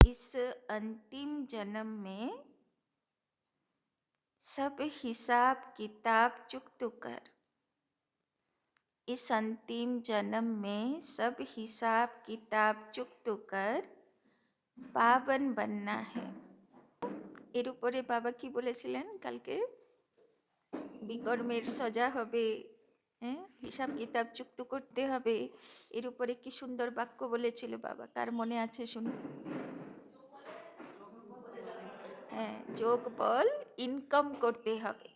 इस अंतिम जन्म में सब हिसाब किताब चुकतो कर। इस अंतिम जन्म में सब हिसाब किताब चुकतो कर পাবন बनना है। এর উপরে বাবা কি বলেছিলেন কালকে? বিকর্মের সজা হবে, হ্যাঁ, হিসাব কিতাব চুক্ত করতে হবে। এর উপরে কি সুন্দর বাক্য বলেছিল বাবা, কার মনে আছে শুনুন? হ্যাঁ, যোগ বল ইনকাম করতে হবে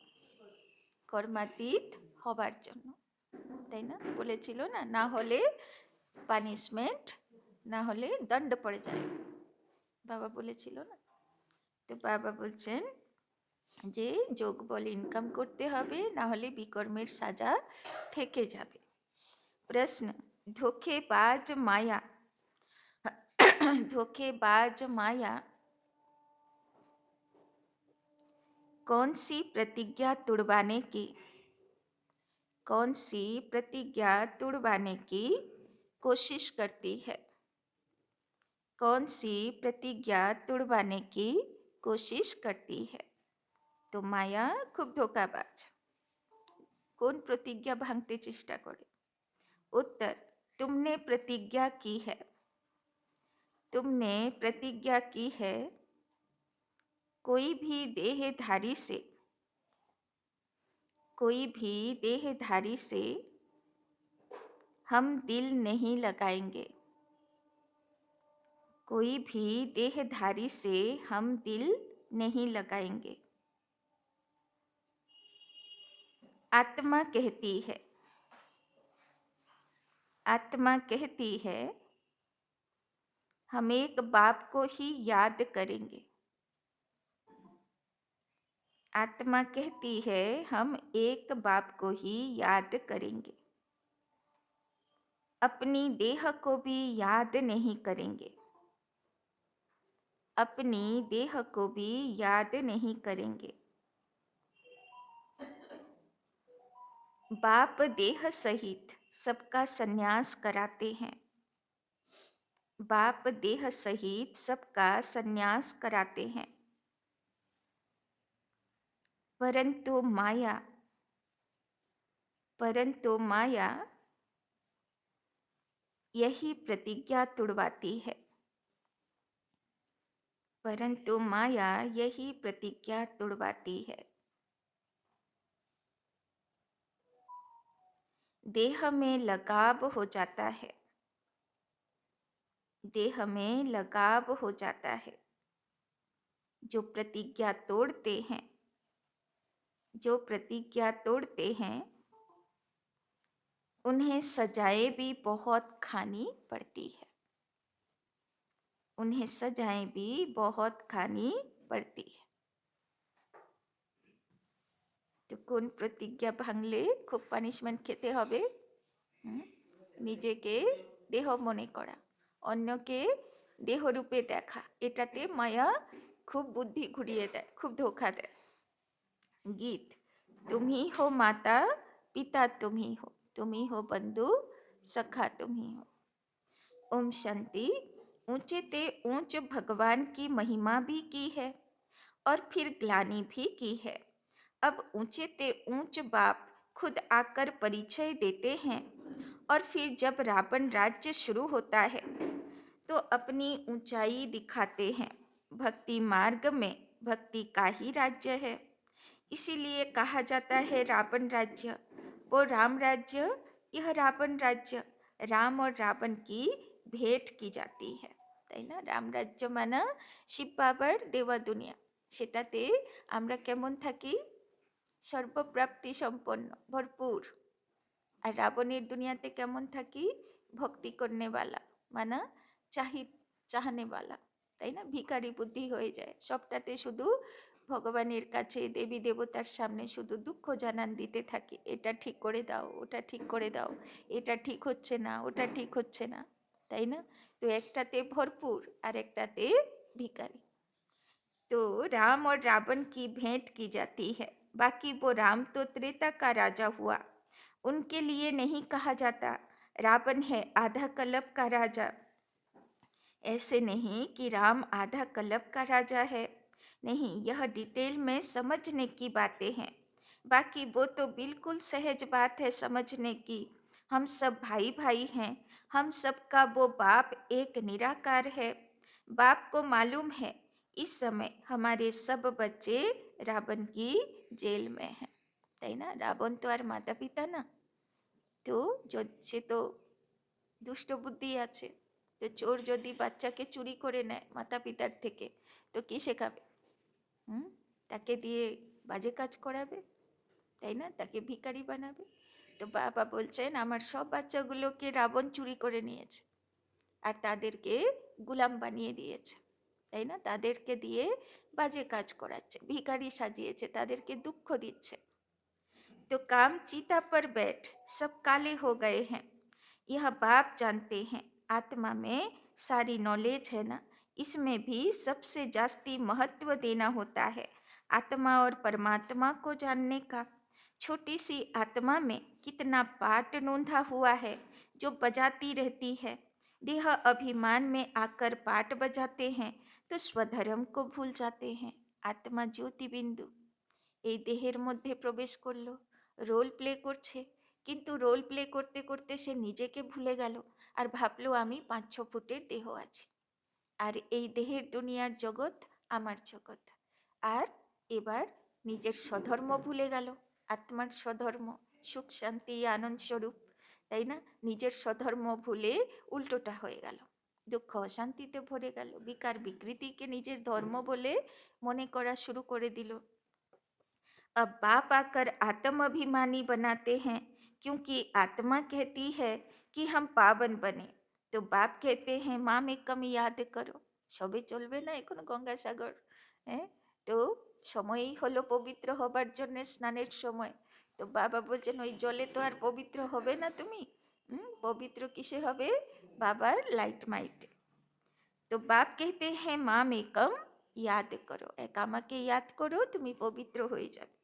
কর্মাতীত হবার জন্য, তাই না? বলেছিল না, না হলে পানিশমেন্ট, না হলে দণ্ড পড়ে যায়, বাবা বলেছিল না? তো বাবা বলছেন যে যোগ বল ইনকাম করতে হবে, না হলে বিকর্মের সাজা থেকে যাবে। প্রশ্ন, ধোকেবাজ মায়া धोखेबाज माया कौन सी प्रतिज्ञा तुड़वाने की कोशिश करती है? कौन सी प्रतिज्ञा तुड़वाने की कोशिश करती है? तो माया खूब धोखाबाज। कौन प्रतिज्ञा भांगते चेष्टा करे? उत्तर, तुमने प्रतिज्ञा की है। तुमने प्रतिज्ञा की है कोई भी देहधारी से हम दिल नहीं लगाएंगे। कोई भी देहधारी से हम दिल नहीं लगाएंगे। आत्मा कहती है हम एक बाप को ही याद करेंगे। आत्मा कहती है हम एक बाप को ही याद करेंगे, अपनी देह को भी याद नहीं करेंगे। अपनी देह को भी याद नहीं करेंगे। बाप देह सहित सबका संन्यास कराते हैं। बाप देह सहित सबका संन्यास कराते हैं, परंतु माया यही प्रतिज्ञा तुड़वाती है। परंतु माया यही प्रतिज्ञा तुड़वाती है। देह में लगाव हो जाता है। देह में लगाव हो जाता है। जो प्रतिज्ञा तोड़ते हैं उन्हें सजाएं भी बहुत खानी पड़ती है। उन्हें सजाएं भी बहुत खानी पड़ती है। तो कौन प्रतिज्ञा भांगले खूब पानिशमेंट खेते होबे? নিজেকে দেহ মনে করা, অন্যকে দেহ রূপে দেখা, এটাতে মায়া খুব বুদ্ধি ঘুরিয়ে দেয়, খুব ধোঁকা দেয়। गीत, तुम ही हो माता पिता, तुम ही हो बंधु सखा, तुम ही हो। ओम शांति। ऊंचे ते ऊंच भगवान की महिमा भी की है और फिर ग्लानि भी की है। अब ऊंचे ते ऊंच बाप खुद आकर परिचय देते हैं और फिर जब रावण राज्य शुरू होता है तो अपनी ऊंचाई दिखाते हैं। भक्ति मार्ग में भक्ति का ही राज्य है, इसीलिए कहा जाता है रावण राज्य, वो राम राज्य, यह रावण राज्य। राम और रावण की भेंट की जाती है, তাই না? রাম রাজ্য মানে শিব বাবার দেওয়া দুনিয়া, সেটাতে আমরা কেমন থাকি? সর্বপ্রাপ্তি সম্পন্ন, ভরপুর। আর রাবণের দুনিয়াতে কেমন থাকি? ভক্তি করনেওয়ালা, মানে চাহানেওয়ালা, তাই না? ভিখারি বুদ্ধি হয়ে যায়, সবটাতে শুধু ভগবানের কাছে, দেবী দেবতার সামনে শুধু দুঃখ জানান দিতে থাকি, এটা ঠিক করে দাও, ওটা ঠিক করে দাও, এটা ঠিক হচ্ছে না, ওটা ঠিক হচ্ছে না, তাই না? তো একটাতে ভরপুর আর একটাতে ভিখারি। तो राम और रावण की भेंट की जाती है। बाकी वो राम तो त्रेता का राजा हुआ, उनके लिए नहीं कहा जाता रावण है आधा कल्प का राजा। ऐसे नहीं कि राम आधा कल्प का राजा है। नहीं, यह डिटेल में समझने की बातें हैं। बाकी वो तो बिल्कुल सहज बात है समझने की। हम सब भाई भाई हैं। हम सबका वो बाप एक निराकार है। बाप को मालूम है इस समय हमारे सब बच्चे रावण की जेल में हैं। তাই না? রাবণ তো আর মাতা পিতা না। তো সে তো দুষ্ট বুদ্ধি আছে। তো চোর যদি বাচ্চাকে চুরি করে নেয় মাতা পিতার থেকে, তো কি শেখাবে? হুম? তাকে দিয়ে বাজে কাজ করাবে, তাই না? তাকে ভিখারি বানাবে। তো বাবা বলছেন আমার সব বাচ্চাগুলোকে রাবণ চুরি করে নিয়েছে আর তাদেরকে গুলাম বানিয়ে দিয়েছে, তাই না? তাদেরকে দিয়ে বাজে কাজ করাচ্ছে, ভিখারি সাজিয়েছে, তাদেরকে দুঃখ দিচ্ছে। तो काम चीता पर बैठ सब काले हो गए हैं। यह बाप जानते हैं आत्मा में सारी नॉलेज है ना, इसमें भी सबसे जास्ती महत्व देना होता है आत्मा और परमात्मा को जानने का। छोटी सी आत्मा में कितना पाट नोंधा हुआ है जो बजाती रहती है। देह अभिमान में आकर पाट बजाते हैं तो स्वधर्म को भूल जाते हैं। आत्मा ज्योति बिंदु এই দেহের মধ্যে প্রবেশ করলো, রোল প্লে করছে, কিন্তু রোল প্লে করতে করতে সে নিজেকে ভুলে গেল আর ভাবলো আমি 5-6 ফুটের দেহ আছি, আর এই দেহের দুনিয়ার জগৎ আমার জগৎ। আর এবার নিজের স্বধর্ম ভুলে গেল, আত্মার স্বধর্ম, সুখ শান্তি আনন্দ স্বরূপ, তাই না? নিজের স্বধর্ম ভুলে উল্টোটা হয়ে গেল, দুঃখ অশান্তিতে ভরে গেল, বিকার বিকৃতিকে নিজের ধর্ম বলে মনে করা শুরু করে দিল। अब बाप आकर आत्माभिमानी बनाते हैं क्योंकि आत्मा कहती है कि हम पावन बने। तो बाप कहते हैं মামেকম ইয়াদ করো। সবে চলবে না এখন গঙ্গাসাগর, হ্যাঁ? তো সময়ই হলো পবিত্র হবার জন্য স্নানের সময়। তো বাবা বলছেন ওই জলে তো আর পবিত্র হবে না তুমি। পবিত্র কিসে হবে? বাবার লাইট মাইটে। তো বাপ कहते हैं মামেকম याद करो, এক আমাকে याद करो, তুমি পবিত্র হয়ে যাবে।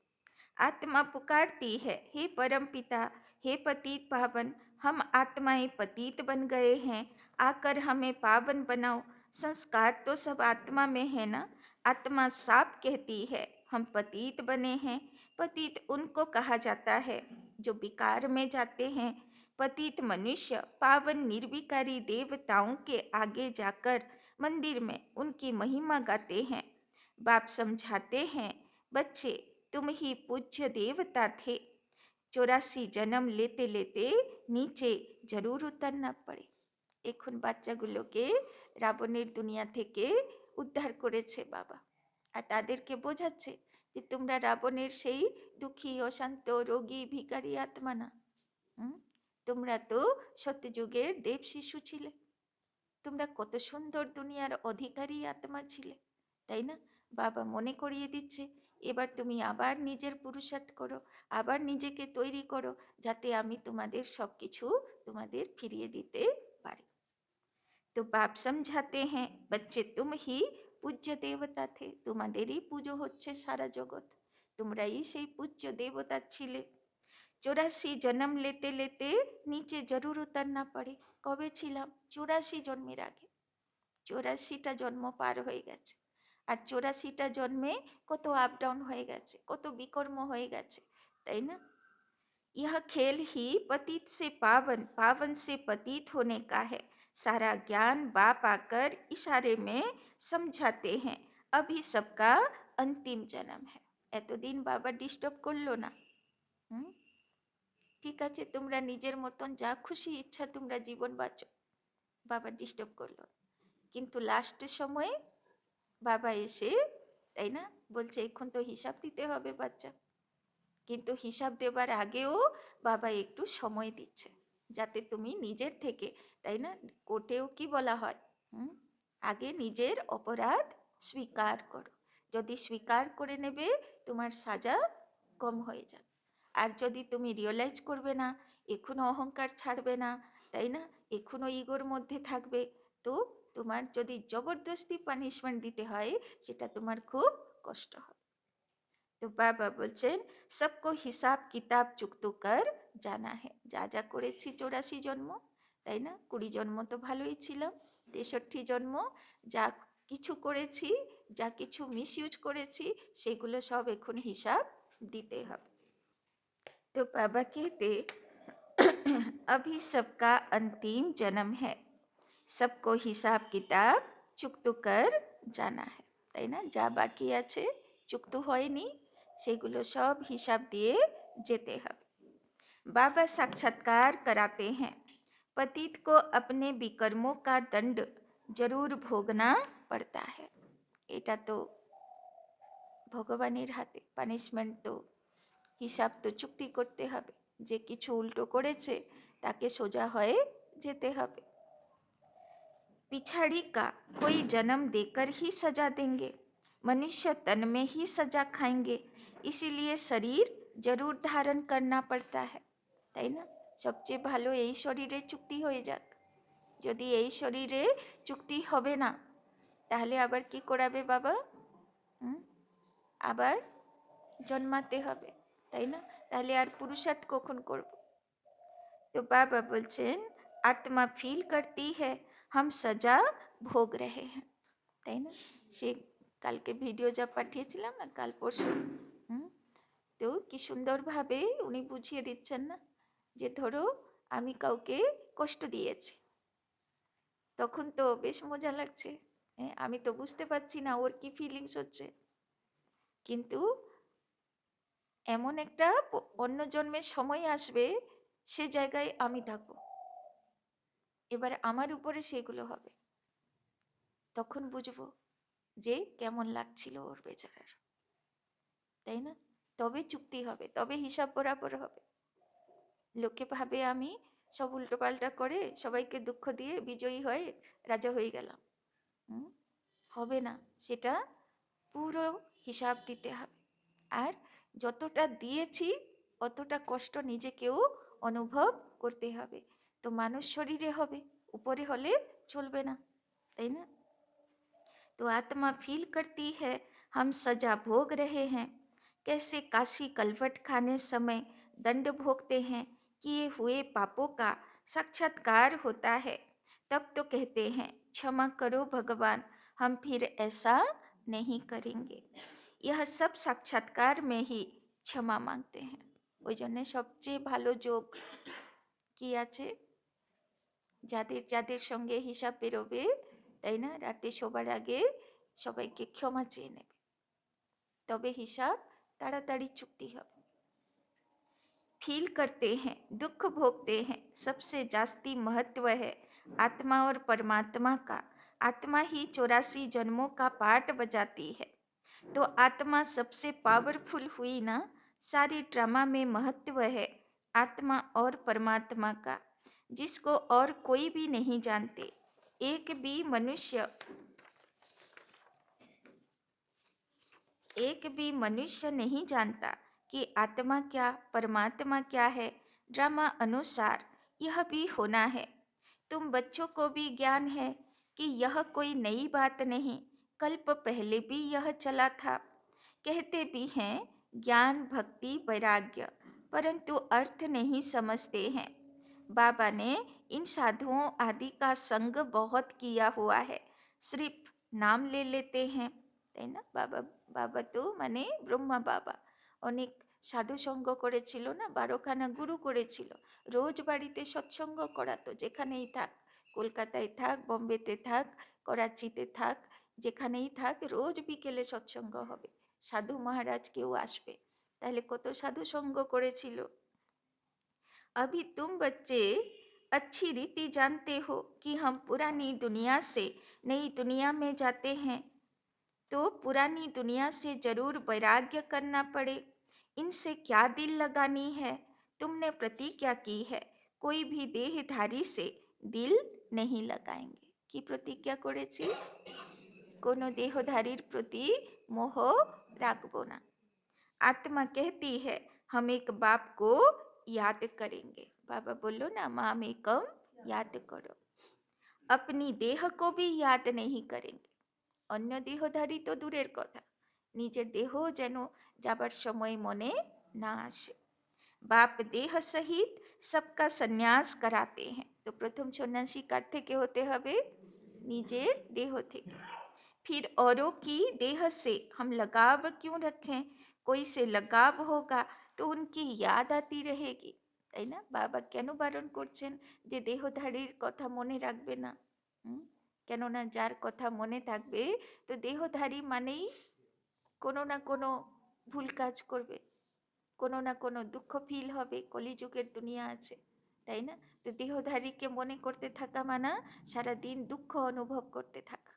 आत्मा पुकारती है हे परम पिता, हे पतित पावन, हम आत्माएं पतित बन गए हैं, आकर हमें पावन बनाओ। संस्कार तो सब आत्मा में है ना। आत्मा साफ कहती है हम पतित बने हैं। पतित उनको कहा जाता है जो विकार में जाते हैं। पतित मनुष्य पावन निर्विकारी देवताओं के आगे जाकर मंदिर में उनकी महिमा गाते हैं। बाप समझाते हैं बच्चे तुम ही पूज्य देवता थे। 84 जन्म लेते लेते नीचे जरूर उतरना पड़े। এখন বাচ্চাগুলোকে রাবণের দুনিয়া থেকে উদ্ধার করেছে বাবা, আর তাদেরকে বোঝাচ্ছে যে তোমরা রাবণের সেই দুঃখী অশান্ত রোগী ভিখারি আত্মা না। তোমরা তো সত্যযুগের দেব শিশু ছিলে, তোমরা কত সুন্দর দুনিয়ার অধিকারী আত্মা ছিলে, তাই না? বাবা মনে করিয়ে দিচ্ছে এবার তুমি আবার নিজের পুরুষার্থ করো, আবার নিজেকে তৈরি করো যাতে আমি তোমাদের সব কিছু তোমাদের ফিরিয়ে দিতে পারি। তো বাপ समझाते हैं बच्चे तुम ही পূজ্য দেবতা থে, তোমাদেরই পুজো হচ্ছে সারা জগৎ, তোমরাই সেই পূজ্য দেবতা ছিলে। 84 জন্ম लेते लेते নিচে জরুর উতরনা পড়ে। কবে ছিলাম? 84 জন্মের আগে। 84টা জন্ম পার হয়ে গেছে, আর 84টা জন্মে কত আপ ডাউন হয়ে গেছে, কত বিকর্ম হয়ে গেছে, তাই না? यह खेल ही पतित से पावन, पावन से पतित होने का है। सारा ज्ञान बाप आकर इशारे में समझाते हैं अभी सबका अंतिम जन्म है। এতদিন বাবা ডিস্টার্ব করলো না। ঠিক আছে, তোমরা নিজের মতন যা খুশি ইচ্ছা তোমরা জীবন বাঁচো, বাবা ডিস্টার্ব করলো। কিন্তু লাস্টের সময়ে বাবা এসে, তাই না, বলছে এখন তো হিসাব দিতে হবে বাচ্চা। কিন্তু হিসাব দেবার আগেও বাবা একটু সময় দিচ্ছে যাতে তুমি নিজের থেকে, তাই না, কোর্টেও কি বলা হয়, আগে নিজের অপরাধ স্বীকার করো। যদি স্বীকার করে নেবে তোমার সাজা কম হয়ে যাবে। আর যদি তুমি রিয়েলাইজ করবে না, এখনো অহংকার ছাড়বে না, তাই না, এখনো ইগোর মধ্যে থাকবে, তো তোমার যদি জবরদস্তি পানিশমেন্ট দিতে হয় সেটা তোমার খুব কষ্ট হবে। তো বাবা বলছেন সবকো হিসাব কিতাব চুক্ত কর জানা হ্যায়। যা যা করেছি 84 জন্ম তাই না? 20 জন্ম তো ভালোই ছিলাম, 63 জন্ম যা কিছু করেছি, যা কিছু মিসইউজ করেছি, সেগুলো সব এখন হিসাব দিতে হবে। তো বাবা कहते अभी सबका अंतिम जन्म है, सबको হিসাব কিতাব চুক্ত কর জানা है, তাই না? যা বাকি আছে চুক্ত হয়নি সেগুলো সব হিসাব দিয়ে যেতে হবে। बाबा साक्षात्कार कराते हैं, पतित को अपने विकर्मों का दंड जरूर भोगना पड़ता है। এটা তো ভগবানের হাতে, পানিশমেন্ট তো, হিসাব তো চুক্তি করতে হবে। যে কিছু উল্টো করেছে তাকে সোজা হয়ে যেতে হবে। पिछाड़ी का कोई जन्म देकर ही सजा देंगे, मनुष्य तन में ही सजा खाएंगे, इसीलिए शरीर जरूर धारण करना पड़ता है, তাই না? সবচেয়ে ভালো এই শরীরে চুক্তি হয়ে যাক। যদি এই শরীরে চুক্তি হবে না তাহলে আবার কি করাবে বাবা? আবার জন্মাতে হবে, তাই না? তাহলে আর পুরুষার্থ কখন করব? তো বাবা বলছেন আত্মা ফিল করতি হ্যায় हम सजा ভোগ रहे हैं, তাই না? সে কালকে ভিডিও যা পাঠিয়েছিলাম না, কাল পরশু, তো কি সুন্দরভাবে উনি বুঝিয়ে দিচ্ছেন না, যে ধরো আমি কাউকে কষ্ট দিয়েছি, তখন তো বেশ মজা লাগছে, আমি তো বুঝতে পারছি না ওর কি ফিলিংস হচ্ছে, কিন্তু এমন একটা অন্য জন্মের সময় আসবে সে জায়গায় আমি থাকবো, এবার আমার উপরে সেগুলো হবে, তখন বুঝবো যে কেমন লাগছিল ওর বেচারার, তাই না? তবে চুক্তি হবে, তবে হিসাব বরাবর হবে। লোকে ভাবে আমি সব উল্টোপাল্টা করে সবাইকে দুঃখ দিয়ে বিজয়ী হয়ে রাজা হয়ে গেলাম, হবে না, সেটা পুরো হিসাব দিতে হবে। আর যতটা দিয়েছি অতটা কষ্ট নিজেকেও অনুভব করতে হবে। তো মানুষ শরীরে হবে, উপরে হলে চলবে না, তাই না? तो आत्मा फील करती है हम सजा भोग रहे हैं, कैसे काशी कलवट खाने समय दंड भोगते हैं, किए हुए पापों का साक्षात्कार होता है, तब तो कहते हैं क्षमा करो भगवान, हम फिर ऐसा नहीं करेंगे। यह सब साक्षात्कार में ही क्षमा मांगते हैं। ওই জন্য সবচেয়ে ভালো যোগ কি আছে? যাদের যাদের সঙ্গে হিসাব বেরোবে, তাই না, রাতে শোবার আগে সবাইকে ক্ষমা চেয়ে নেবে, তবে হিসাব তাড়াতাড়ি চুক্তি হবে। फील करते हैं, दुख भोगते हैं, सबसे जास्ती महत्व है आत्मा और परमात्मा का, आत्मा ही 84 जन्मों का पाठ बजाती है। तो आत्मा सबसे पावरफुल हुई ना, सारे ड्रामा में महत्व है आत्मा और परमात्मा का, जिसको और कोई भी नहीं जानते। एक भी मनुष्य नहीं जानता कि आत्मा क्या परमात्मा क्या है। ड्रामा अनुसार यह भी होना है। तुम बच्चों को भी ज्ञान है कि यह कोई नई बात नहीं, कल्प पहले भी यह चला था। कहते भी हैं ज्ञान भक्ति वैराग्य, परंतु अर्थ नहीं समझते हैं। बाबा ने इन साधुओं आदि का संग बहुत किया हुआ है, सिर्फ नाम ले लेते हैं, তাই না? বাবা বাবা তো মানে ব্রহ্মা বাবা অনেক সাধু সঙ্গ করেছিল না, 12খানা গুরু করেছিল, রোজ বাড়িতে সৎসঙ্গ করাতো, যেখানেই থাক, কলকাতায় থাক, বম্বেতে থাক, করাচিতে থাক, যেখানেই থাক, রোজ বিকেলে সৎসঙ্গ হবে, সাধু মহারাজ কেউ আসবে, তাহলে কত সাধু সঙ্গ করেছিল। अभी तुम बच्चे अच्छी रीति जानते हो कि हम पुरानी दुनिया से नई दुनिया में जाते हैं, तो पुरानी दुनिया से जरूर वैराग्य करना पड़े। इनसे क्या दिल लगानी है? तुमने प्रतिज्ञा की है कोई भी देहधारी से दिल नहीं लगाएंगे। की प्रतिज्ञा করেছি? কোনো দেহধারীর প্রতি মোহ রাখবো না। आत्मा कहती है हम एक बाप को याद करेंगे। बाबा बोलो ना माम एकम याद करो। अपनी देह को भी याद नहीं करेंगे। অন্য দেহধারী তো দূরের কথা, নিজের দেহ যেন যাবার সময় মনে না আসে। बाप देह सहित सबका संन्यास कराते हैं, তো প্রথম সন্ন্যাসী কার থেকে হতে হবে? নিজের দেহ থেকে। फिर औरों की देह से हम लगाव क्यों रखें? कोई से लगाव होगा तो उनकी याद आती रहेगी। তাই না? বাবা কেন বারণ করছেন যে দেহধারীর কথা মনে রাখবে না? কেননা যার কথা মনে থাকবে তো দেহধারী মানেই কোনো না কোনো ভুল কাজ করবে, কোনো না কোনো দুঃখ ফিল হবে, কলিযুগের দুনিয়া আছে, তাই না? তো দেহধারীকে মনে করতে থাকা মানা সারাদিন দুঃখ অনুভব করতে থাকা,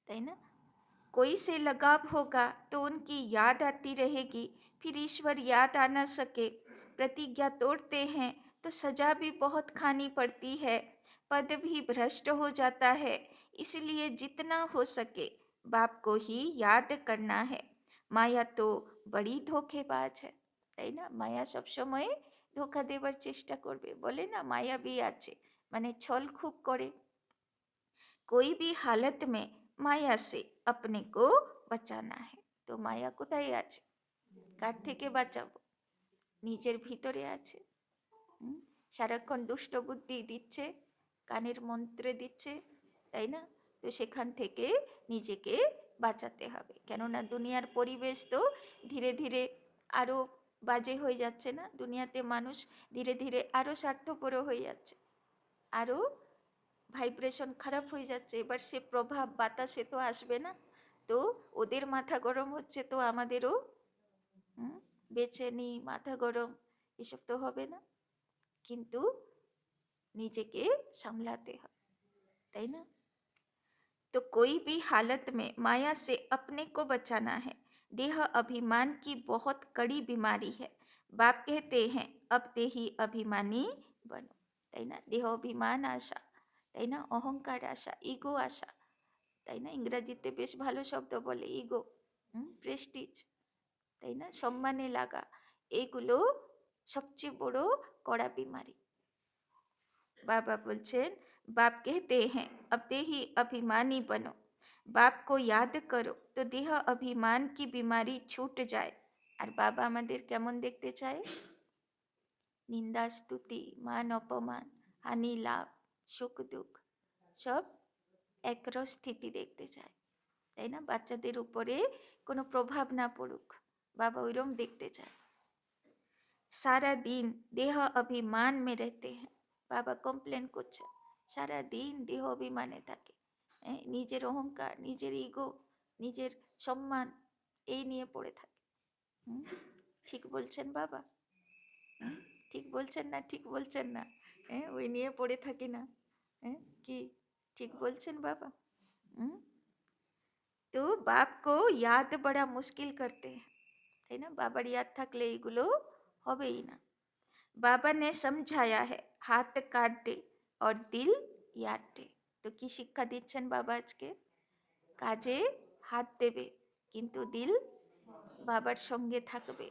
তাই না? कोई से लगाव होगा तो उनकी याद आती रहेगी, फिर ईश्वर याद आ न सके, प्रतिज्ञा तोड़ते हैं तो सजा भी बहुत खानी पड़ती है, पद भी भ्रष्ट हो जाता है, इसलिए जितना हो सके बाप को ही याद करना है। माया तो बड़ी धोखेबाज है, তাই না? মায়া সবসময় ধোকা দেবার চেষ্টা করবে, বলে না মায়াবী আছে, মানে ছল খুব করে। कोई भी हालत में माया से अपने को बचाना है। তো মায়া কোথায় আছে? কার থেকে বাঁচাবো? নিজের ভিতরে আছে। সারাক্ষণ দুষ্ট বুদ্ধি দিচ্ছে, কানের মন্ত্রে দিচ্ছে, তাই না? তো সেখান থেকে নিজেকে বাঁচাতে হবে, কেননা দুনিয়ার পরিবেশ তো ধীরে ধীরে আরও বাজে হয়ে যাচ্ছে না? দুনিয়াতে মানুষ ধীরে ধীরে আরও স্বার্থপর হয়ে যাচ্ছে, আরও ভাইব্রেশন খারাপ হয়ে যাচ্ছে। এবার সে প্রভাব বাতাসে তো আসবে না, তো ওদের মাথা গরম হচ্ছে তো আমাদেরও বেচেনি, মাথা গরম, এসব তো হবে না। কিন্তু নিজেকে সামলাতে হবে, তাই না? तो कोई भी हालत में माया से अपने को बचाना है। देह अभिमान की बहुत कड़ी बीमारी है। बाप कहते हैं अब देही अभिमानी बनो, তাই না? দেহ অভিমান আশা, তাই না? অহংকার আশা, ইগো আশা, তাই না? ইংরাজিতে বেশ ভালো শব্দ বলে ইগো, প্রেস্টিজ, তাই না? সম্মানে লাগা, এইগুলো সবচেয়ে বড় কড়া বিমারি। बाबा बोलছেন बाप कहते हैं अब देही अभिमानी बनो, बाप को याद करो तो देह अभिमान की बीमारी छूट जाए। আর বাবা আমাদের কেমন দেখতে চায়? নিন্দা স্তুতি, মান অপমান, হানি লাভ, সুখ দুঃখ সব একরস স্থিতি দেখতে চায়, তাই না? বাচ্চাদের উপরে কোনো প্রভাব না পড়ুক, বাবা ওইরকম দেখতে চায়। সারা দিন দেহ অভিমান মে रहते हैं, বাবা কমপ্লেন করছে সারা দিন দেহ অভিমানে থাকে, নিজের অহংকার, নিজের ইগো, নিজের সম্মান এই নিয়ে পড়ে থাকে। ঠিক বলছেন বাবা? ঠিক বলছেন না? ঠিক বলছেন না? ওই নিয়ে পড়ে থাকি না? কি ঠিক বলছেন বাবা? তো বাপ কো याद बड़ा मुश्किल करते हैं, তাই না? বাবার ইয়াদ থাকলে এইগুলো হবেই না। बाबा ने समझाया है हाथ काट दे और दिल याद दे। তো কি শিক্ষা দিচ্ছেন বাবা আজকে? কাজে হাত দেবে কিন্তু দিল বাবার সঙ্গে থাকবে।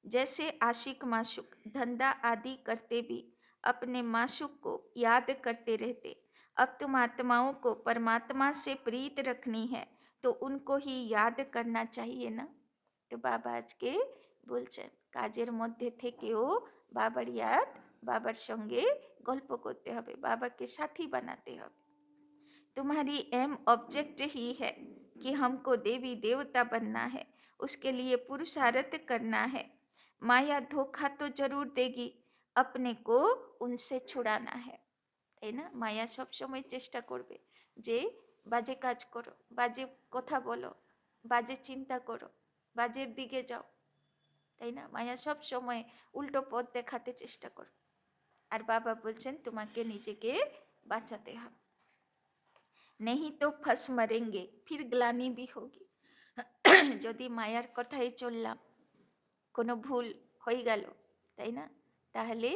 जैसे आशिक माशुक धंधा आदि करते भी अपने माशुक को याद करते रहते, अब तुम आत्माओं को परमात्मा से प्रीत रखनी है तो उनको ही याद करना चाहिए ना। তো বাবা আজকে বলছেন কাজের মধ্যে থেকেও বাবার ইয়াদ, বাবার সঙ্গে গল্প করতে হবে, বাবাকে সাথী বানাতে হবে। तुम्हारी एम ऑब्जेक्ट ही है कि हमको देवी देवता बनना है, उसके लिए पुरुषार्थ करना है। माया धोखा तो जरूर देगी, अपने को उनसे छुड़ाना है, তাই না? মায়া সবসময় চেষ্টা করবে যে বাজে কাজ করো, বাজে কথা বলো, বাজে চিন্তা করো, বাজের দিকে যাও, তাই না? মায়া সব সময় উল্টো পথ দেখাতে চেষ্টা করো। আর বাবা বলছেন তোমাকে নিজেকে বাঁচাতে হবে, नहीं तो फंस मरेंगे फिर ग्लानि भी होगी। যদি মায়ার কথাই চললাম, কোনো ভুল হয়ে গেল, তাই না? তাহলে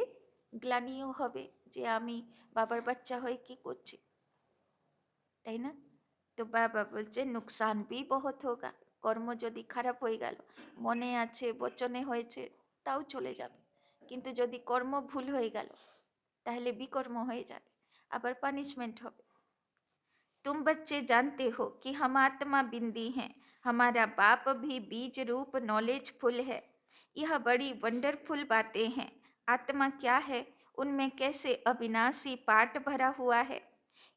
গ্লানিও হবে যে আমি বাবার বাচ্চা হয়ে কি করছি, তাই না? তো বাবা বলছে নুকসান भी बहुत होगा। কর্ম যদি খারাপ হয়ে গেল, মনে আছে বচনে হয়েছে তাও চলে যাবে, কিন্তু যদি কর্ম ভুল হয়ে গেল তাহলে বিকর্ম হয়ে যাবে, আবার পানিশমেন্ট হবে। तुम बच्चे जानते हो कि हम आत्मा बिंदी हैं, हमारा बाप भी बीज रूप नॉलेज फुल है। यह बड़ी वंडरफुल बातें हैं। आत्मा क्या है उनमें कैसे अविनाशी पाठ भरा हुआ है।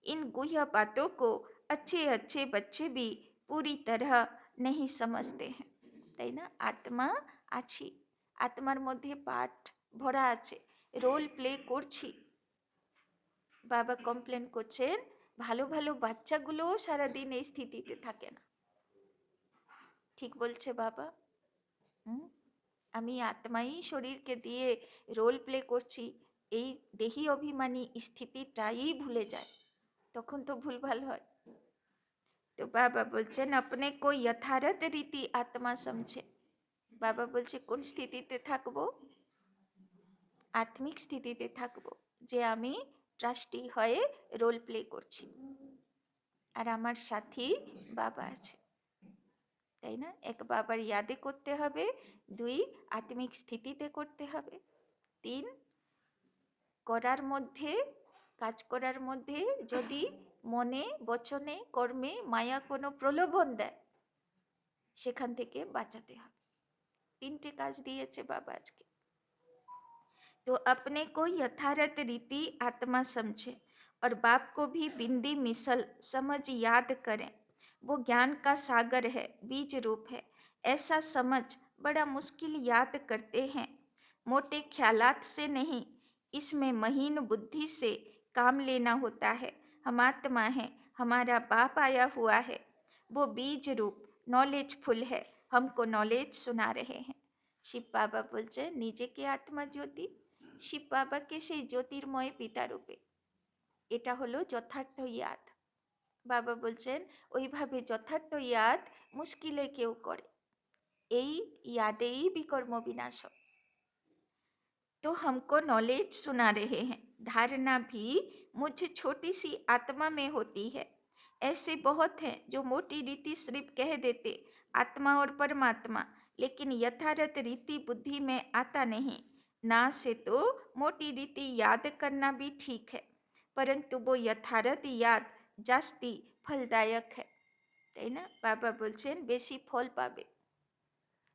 इन गुह्य बातों को अच्छे अच्छे बच्चे भी पूरी तरह नहीं समझते हैं, তাই না? আত্মা আছি, আত্মার মধ্যে পাঠ ভরা আছে, রোল প্লে করছি। বাবা কমপ্লেন করছেন ভালো ভালো বাচ্চাগুলোও সারাদিন এই স্থিতিতে থাকে না। ঠিক বলছে বাবা। আমি আত্মাই শরীরকে দিয়ে রোল প্লে করছি, এই দেহি অভিমানী স্থিতিটাই ভুলে যায়, তখন তো ভুলভাল হয়। তো বাবা বলছেন अपने को यथार्थ रीति आत्मा समझे। বাবা বলছে কোন স্থিতিতে থাকবো? আত্মিক স্থিতিতে থাকবো, যে আমি ট্রাস্টি হয়ে রোল প্লে করছি আর আমার সাথী বাবা আছে, তাই না? এক বাবার ইয়াদে করতে হবে, দুই আত্মিক স্থিতিতে করতে হবে, তিন করার মধ্যে, কাজ করার মধ্যে যদি মনে বচনে কর্মে মায়া কোনো প্রলোভন দেয় সেখান থেকে বাঁচাতে হবে। তিনটে কাজ দিয়েছে বাবা আজকে। तो अपने को यथार्थ रीति आत्मा समझे और बाप को भी बिंदी मिसल समझ याद करें। वो ज्ञान का सागर है, बीज रूप है। ऐसा समझ बड़ा मुश्किल याद करते हैं, मोटे ख्यालात से नहीं, इसमें महीन बुद्धि से काम लेना होता है। हम आत्मा हैं, हमारा बाप आया हुआ है, वो बीज रूप नॉलेजफुल है, हमको नॉलेज सुना रहे हैं। শিব বাবা বলছে নিজেকে আত্মা জ্যোতি, শিব বাবাকে সেই জ্যোতির্ময় পিতা রূপে, এটা হলো যথার্থ ইয়াদ। বাবা বলছেন ওইভাবে যথার্থ ইয়াদ মুশকিলে কেউ করে, এই यादें विकर्म विनाशक। तो हमको नॉलेज सुना रहे हैं, धारणा भी मुझ छोटी सी आत्मा में होती है। ऐसे बहुत हैं जो मोटी रीति सिर्फ कह देते आत्मा और परमात्मा, लेकिन यथार्थ रीति बुद्धि में आता नहीं। ना से तो मोटी रीति याद करना भी ठीक है, परंतु वो यथार्थ याद जास्ती फलदायक है, তাই না? বাবা বলছেন বেশি ফল পাবে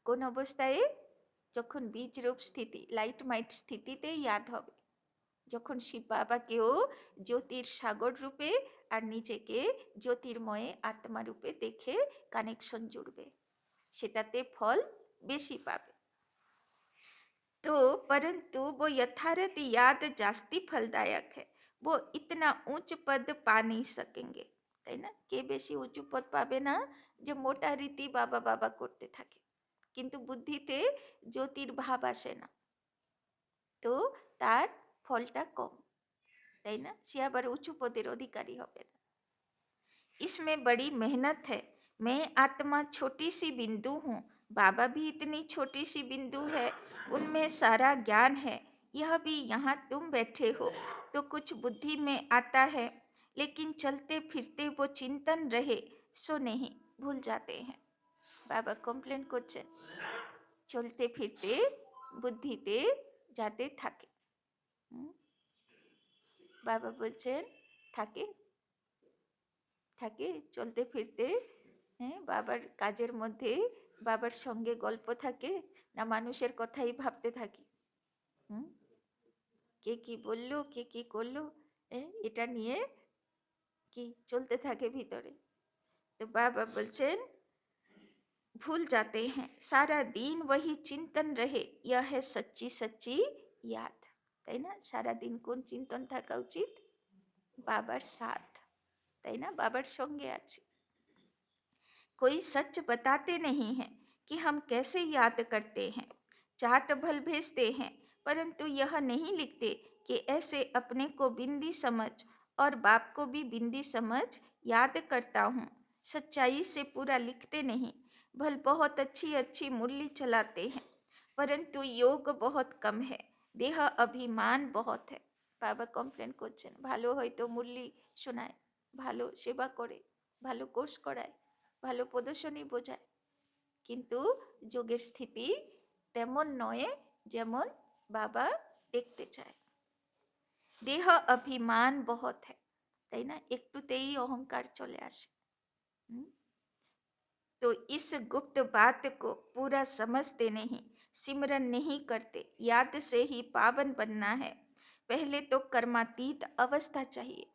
কোন অবস্থায়? যখন বীজ রূপ স্থিতি, লাইট মাইট স্থিতিতে ইয়াদ হবে, যখন শিব বাবাকেও জ্যোতির সাগর রূপে আর নিজেকে জ্যোতির্ময়ে আত্মা রূপে দেখে কানেকশন জুড়বে, সেটাতে ফল বেশি পাবে। तो परंतु वो यथार्थ याद जास्ती फलदायक है, वो इतना ऊंच पद पा नहीं सकेंगे, তাই না? কে বেশি উঁচু পদ পাবে না? যে মোটা রীতি বাবা বাবা করতে থাকে কিন্তু বুদ্ধিতে জ্যোতির ভাব আসে না, তো তার ফলটা কম, তাই না? সে আবার উঁচু পদের অধিকারী হবে না। इसमें बड़ी मेहनत है, मैं आत्मा छोटी सी बिंदु हूँ, बाबा भी इतनी छोटी सी बिंदु है, उनमें सारा ज्ञान है। यह भी यहाँ तुम बैठे हो तो कुछ बुद्धि में आता है, लेकिन चलते फिरते वो चिंतन रहे सो नहीं, भूल जाते हैं। बाबा कमप्लेन করছেন চলতে ফিরতে বুদ্ধিতে যাতে থাকে। বাবা বলছেন থাকে থাকে চলতে ফিরতে, হ্যাঁ, বাবার কাজের মধ্যে বাবার সঙ্গে গল্প থাকে না মানুষের কথাই ভাবতে থাকি, কে কি বললো, কে কি করলো, এটা নিয়ে কি চলতে থাকে ভিতরে। তো বাবা বলছেন भूल जाते हैं, सारा दिन वही चिंतन रहे, यह है सच्ची सच्ची याद, তাই না? সারা দিন কোন চিন্তন থাকা উচিত? বাবার সাথ, তাই না? বাবার সঙ্গে আছে। कोई सच बताते नहीं हैं कि हम कैसे याद करते हैं, चाट भल भेजते हैं, परंतु यह नहीं लिखते कि ऐसे अपने को बिंदी समझ और बाप को भी बिंदी समझ याद करता हूँ। सच्चाई से पूरा लिखते नहीं, भल बहुत अच्छी अच्छी मुरली चलाते हैं, परंतु योग बहुत कम है, देह अभिमान बहुत है। বাবা কমপ্লেন করছেন ভালো হয়তো মুরলি শোনায়, ভালো সেবা করে, ভালো কোর্স করায়, ভালো প্রদর্শনী বোঝায়, কিন্তু যোগের স্থিতি তেমন নয় যেমন বাবা দেখতে চায়। দেহ অভিমান বহুত है, তাই না? একটুতেই অহংকার চলে আসে। तो इस गुप्त बात को पूरा समझते नहीं, सिमरन नहीं करते, याद से ही पावन बनना है। पहले तो कर्मातीत अवस्था चाहिए,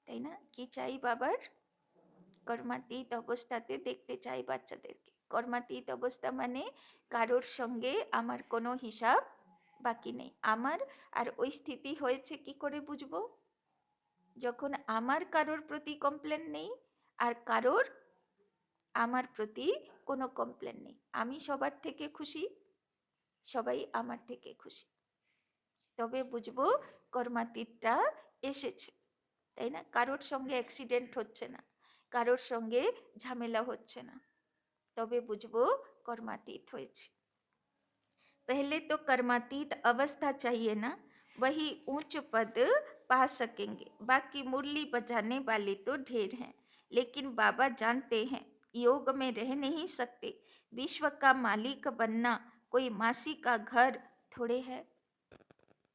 তাই না? কি চাই বাবার? কর্মাতীত অবস্থাতে দেখতে চাই বাচ্চাদেরকে। কর্মাতীত অবস্থা মানে কারোর সঙ্গে আমার কোনো হিসাব বাকি নেই। আমার আর ওই স্থিতি হয়েছে কি করে বুঝবো? যখন আমার কারোর প্রতি কমপ্লেন নেই আর কারোর আমার প্রতি কোনো কমপ্লেন নেই। আমি সবার থেকে খুশি, সবাই আমার থেকে খুশি। তবে বুঝবো কর্মাতীতটা এসেছে, তাই না? কারোর সঙ্গে অ্যাক্সিডেন্ট হচ্ছে না, কারোর সঙ্গে ঝামেলা হচ্ছে না, তবে বুঝবো कर्मातीत হয়েছে। पहले तो कर्मातीत अवस्था चाहिए ना, वही ऊंच पद पा सकेंगे। बाकी मुरली बजाने वाले तो ढेर हैं, लेकिन बाबा जानते हैं योग में रह नहीं सकते। विश्व का मालिक बनना कोई मासी का घर थोड़े है,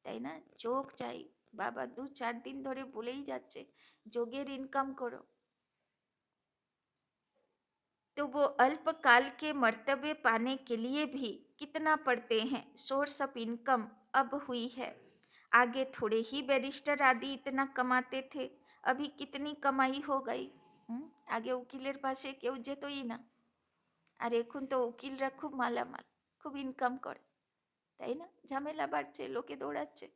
তাই না? যোগ চাই। বাবা 2-4 দিন ধরে বলেই যাচ্ছে যোগের ইনকাম করো। तो वो अल्पकाल के मर्तबे पाने के लिए भी कितना पढ़ते हैं। सोर्स ऑफ इनकम अब हुई है। आगे थोड़े ही बैरिस्टर आदि इतना कमाते थे, अभी कितनी कमाई हो गई। আগে উকিলের পাশে কেউ যেতই না, আর এখন তো উকিলরা খুব মালামাল, খুব ইনকাম করে, তাই না? ঝামেলা বাড়ছে, লোকে দৌড়াচ্ছে।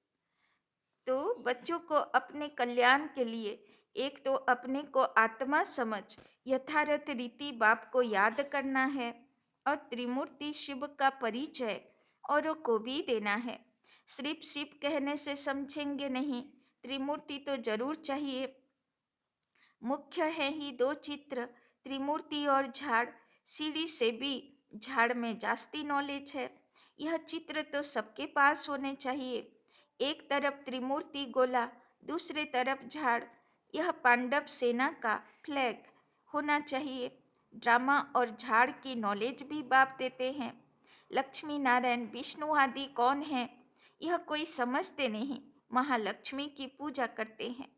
तो बच्चों को अपने कल्याण के लिए एक तो अपने को आत्मा समझ यथार्थ रीति बाप को याद करना है, और त्रिमूर्ति शिव का परिचय औरों को भी देना है। सिर्फ शिव कहने से समझेंगे नहीं, त्रिमूर्ति तो जरूर चाहिए। मुख्य है ही 2 चित्र, त्रिमूर्ति और झाड़। सीढ़ी से भी झाड़ में जास्ती नॉलेज है। यह चित्र तो सबके पास होने चाहिए। एक तरफ त्रिमूर्ति गोला, दूसरे तरफ झाड़। यह पांडव सेना का फ्लैग होना चाहिए। ड्रामा और झाड़ की नॉलेज भी बाप देते हैं। लक्ष्मी नारायण विष्णु आदि कौन है, यह कोई समझते नहीं। महालक्ष्मी की पूजा करते हैं,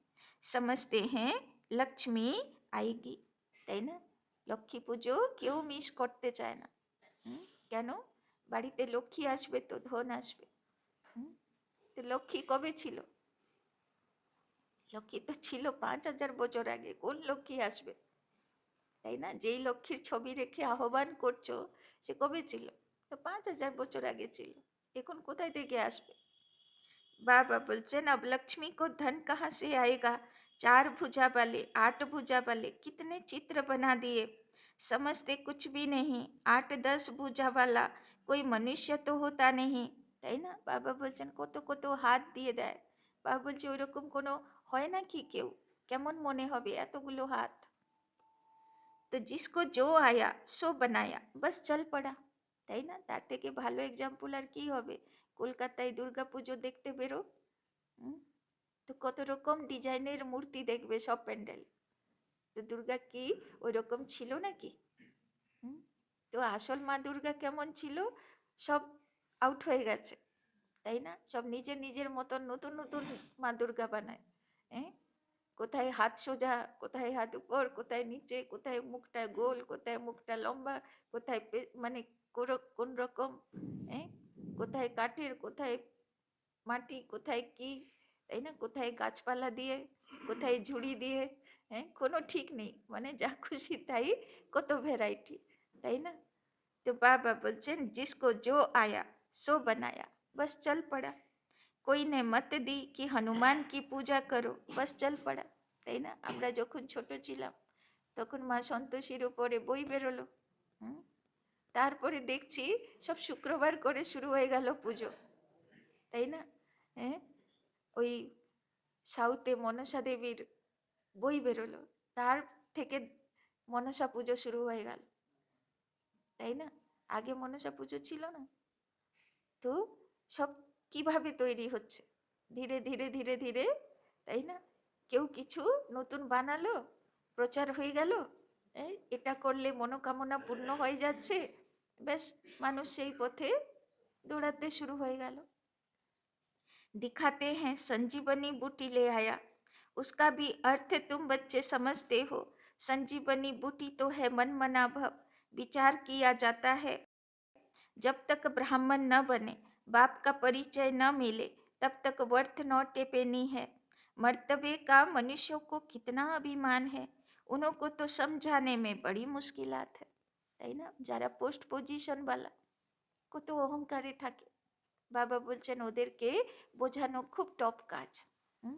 समझते हैं लक्ष्मी आएगी, তাই না? লক্ষ্মী পুজো কেউ মিস করতে চায় না। কেন? বাড়িতে লক্ষ্মী আসবে তো ধন আসবে। তো লক্ষ্মী কবে ছিল? লক্ষ্মী তো ছিল 5000 বছর আগে। কোন লক্ষ্মী আসবে, তাই না? যেই লক্ষ্মীর ছবি রেখে আহ্বান করছো সে কবে ছিল? তো 5000 বছর আগে ছিল। এখন কোথায় থেকে আসবে? बाबा बोलचन अब लक्ष्मी को धन कहाँ से आएगा? 4 भुजा वाले 8 भुजा वाले कितने चित्र बना दिए, समझते कुछ भी नहीं। 8-10 भुजा वाला कोई मनुष्य तो होता नहीं, তাই না? বাবা বলছেন কত কত হাত দিয়ে দেয়। বাবা বলছে ওইরকম কোনো হয় নাকি কেউ? কেমন মনে হবে এতগুলো হাত? তো जिसको जो आया सो बनाया, बस चल पड़ा, তাই না? তার থেকে ভালো এক্সাম্পল আর কি হবে? কলকাতায় দুর্গা পুজো দেখতে বেরো, তো কত রকম ডিজাইনের মূর্তি দেখবে সব প্যান্ডেল। তো দুর্গা কি ওই রকম ছিল নাকি? তো আসল মা দুর্গা কেমন ছিল? সব আউট হয়ে গেছে, তাই না? সব নিজের নিজের মতন নতুন নতুন মা দুর্গা বানায়। কোথায় হাত সোজা, কোথায় হাত উপর, কোথায় নিচে, কোথায় মুখটা গোল, কোথায় মুখটা লম্বা, কোথায় মানে কোন রকম, কোথায় কাঠের, কোথায় মাটি, কোথায় কি, তাই না? কোথায় গাছপালা দিয়ে, কোথায় ঝুড়ি দিয়ে, কোনো ঠিক নেই। মানে যা খুশি তাই, কত ভ্যারাইটি, তাই না? তো বাবা বলছেন जिसको जो आया सो बनाया, बस चल पड़ा। कोई ने मत दी कि हनुमान की पूजा करो, बस चल पड़ा, তাই না? আমরা যখন ছোট ছিলাম তখন মা সন্তোষীর উপরে বই বেরোলো, তারপরে দেখছি সব শুক্রবার করে শুরু হয়ে গেল পুজো, তাই না? ওই সাউথে মনসা দেবীর বই বেরোলো, তার থেকে মনসা পুজো শুরু হয়ে গেল, তাই না? আগে মনসা পুজো ছিল না। তো সব কিভাবে তৈরি হচ্ছে ধীরে ধীরে ধীরে ধীরে, তাই না? কেউ কিছু নতুন বানালো, প্রচার হয়ে গেল, এটা করলে মনোকামনা পূর্ণ হয়ে যাচ্ছে, বেশ মানুষ সেই পথে দৌড়াতে শুরু হয়ে গেল। दिखाते हैं संजीवनी बूटी ले आया, उसका भी अर्थ तुम बच्चे समझते हो। संजीवनी बूटी तो है मन मना भव, विचार किया जाता है। जब तक ब्राह्मण न बने, बाप का परिचय न मिले, तब तक वर्थ नॉट ए पेनी है। मर्तबे का मनुष्यों को कितना अभिमान है, उनको तो समझाने में बड़ी मुश्किलात है, তাই না? যারা পোস্ট পজিশন वाला কত অহংকারে থাকে, বাবা বলছেন ওদেরকে বোঝানো খুব টপ কাজ,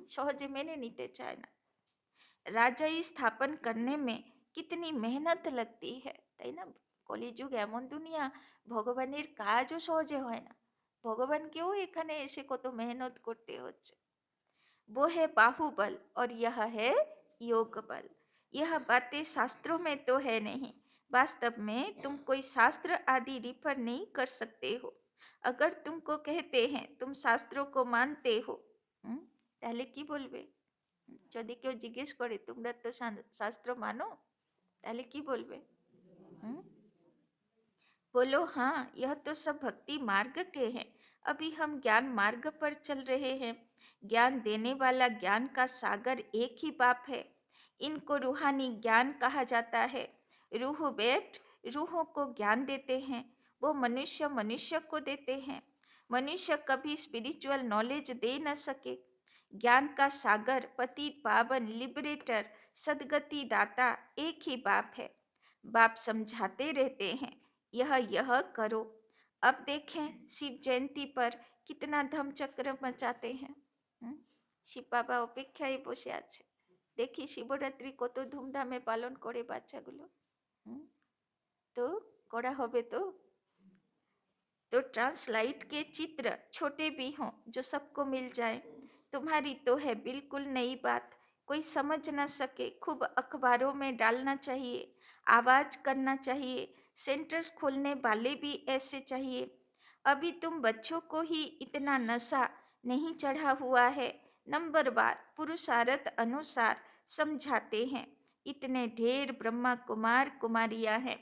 সহজে মেনে নিতে চায় না। রাজাই স্থাপন करने में कितनी मेहनत लगती है, তাই না? কলিযুগ এমন দুনিয়া, ভগবানের কাজও সহজে হয় না, ভগবানকেও এখানে এসে কত মেহনত করতে হচ্ছে। वो है बाहुबल और यह है योग बल। यह बातें शास्त्रों में तो है नहीं, वास्तव में तुम कोई शास्त्र आदि रिफर नहीं कर सकते हो। अगर तुमको कहते हैं तुम शास्त्रों को मानते हो, তাহলে কি বলবে? যদি কেউ জিজ্ঞেস করে তোমরা তো শাস্ত্র মানো, তাহলে কি বলবে? হুম? बोलो हाँ, यह तो सब भक्ति मार्ग के हैं, अभी हम ज्ञान मार्ग पर चल रहे हैं। ज्ञान देने वाला ज्ञान का सागर एक ही बाप है। इनको रूहानी ज्ञान कहा जाता है। रूह बेट रूहों को ज्ञान देते हैं, वो मनुष्य मनुष्य को देते हैं। मनुष्य कभी स्पिरिचुअल नॉलेज दे न सके। ज्ञान का सागर, पतित पावन, लिबरेटर, सदगति दाता एक ही बाप है। बाप समझाते रहते हैं, यह करो। अब देखें शिव जयंती पर कितना धमचक्र मचाते हैं। শিব বাবা অপেক্ষায় বসে আছে, দেখি শিবরাত্রি কত ধুমধামে পালন করে বাচ্চাগুলো। তো করা হবে तो ट्रांसलाइट के चित्र छोटे भी हों जो सबको मिल जाए। तुम्हारी तो है बिल्कुल नई बात, कोई समझ न सके, खूब अखबारों में डालना चाहिए, आवाज करना चाहिए, सेंटर्स खोलने वाले भी ऐसे चाहिए। अभी तुम बच्चों को ही इतना नशा नहीं चढ़ा हुआ है। नंबरवार पुरुषार्थ अनुसार समझाते हैं। इतने ढेर ब्रह्मा कुमार कुमारियां हैं।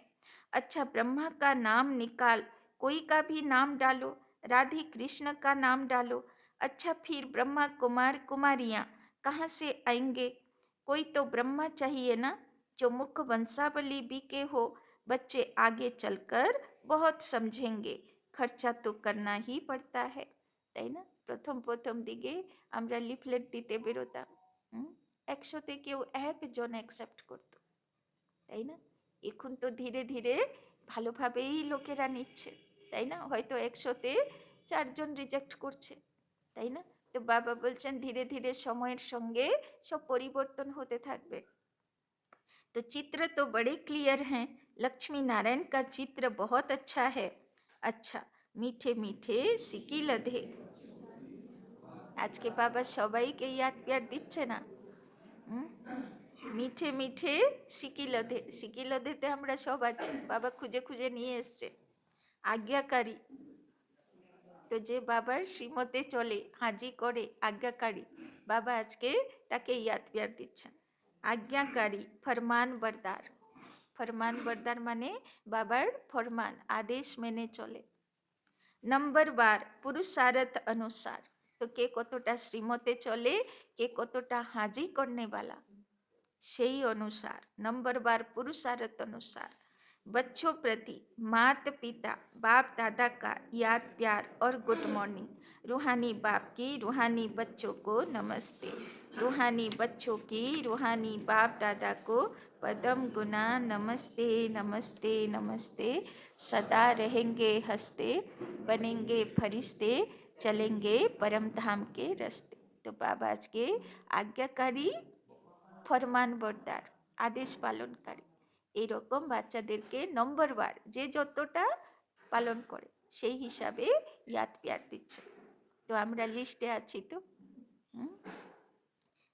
अच्छा, ब्रह्मा का नाम निकाल, कोई का भी नाम डालो, राधे कृष्ण का नाम डालो। अच्छा, फिर ब्रह्मा कुमार कुमारियां कहाँ से आएंगे? कोई तो ब्रह्मा चाहिए ना, जो मुख वंशावली भी के हो। बच्चे आगे चलकर बहुत समझेंगे, खर्चा तो करना ही पड़ता है, তাই না? প্রথম প্রথম দিকে আমরা লিফলেট দিতে বেরোতাম, 100তে কেউ একজন অ্যাকসেপ্ট করতো, তাই না? এখন তো ধীরে ধীরে ভালোভাবেই লোকেরা নিচ্ছে, তাই না? হয়তো 100তে 4জন রিজেক্ট করছে, তাই না? তো বাবা বলছেন ধীরে ধীরে সময়ের সঙ্গে সব পরিবর্তন হতে থাকবে। तो चित्र तो बड़े क्लियर हैं, लक्ष्मी नारायण का चित्र बहुत अच्छा है। अच्छा, मीठे मीठे सिकी लधे। আজকে বাবা সবাইকে ইয়াদ প্যার দিচ্ছে না। মিঠে মিঠে সিকিলধে, সিকিলধেতে আমরা সব আছি, বাবা খুঁজে খুঁজে নিয়ে এসছে। আজ্ঞাকারী, তো যে বাবার শ্রীমতে চলে, হাজি করে, আজ্ঞাকারী, বাবা আজকে তাকে ইয়াদ প্যার দিচ্ছেন। আজ্ঞাকারী ফরমান বরদার, ফরমান বরদার মানে বাবার ফরমান আদেশ মেনে চলে। নম্বরবার পুরুষার্থ অনুসার, তো কে কতটা শ্রীমতে চলে, কে কতটা হাজি করনেওয়ালা, সেই अनुसार। नंबरवार पुरुषार्थ अनुसार। बच्चों प्रति माता पिता बाप दादा का याद प्यार और गुड मॉर्निंग। रूहानी बाप की रूहानी बच्चों को नमस्ते, रूहानी बच्चों की रूहानी बाप दादा को पदम गुना नमस्ते नमस्ते नमस्ते। सदा रहेंगे हंसते, बनेंगे फरिश्ते, चलेंगे परम धाम के रास्ते। तो बाबा आज के आज्ञाकारी, ফরমান বরদার, আদেশ পালনকারী, এইরকম বাচ্চাদেরকে নম্বরবার যে যতটা পালন করে সেই হিসাবে ইয়াদ প্যার দিচ্ছে। তো আমরা লিস্টে আছি তো।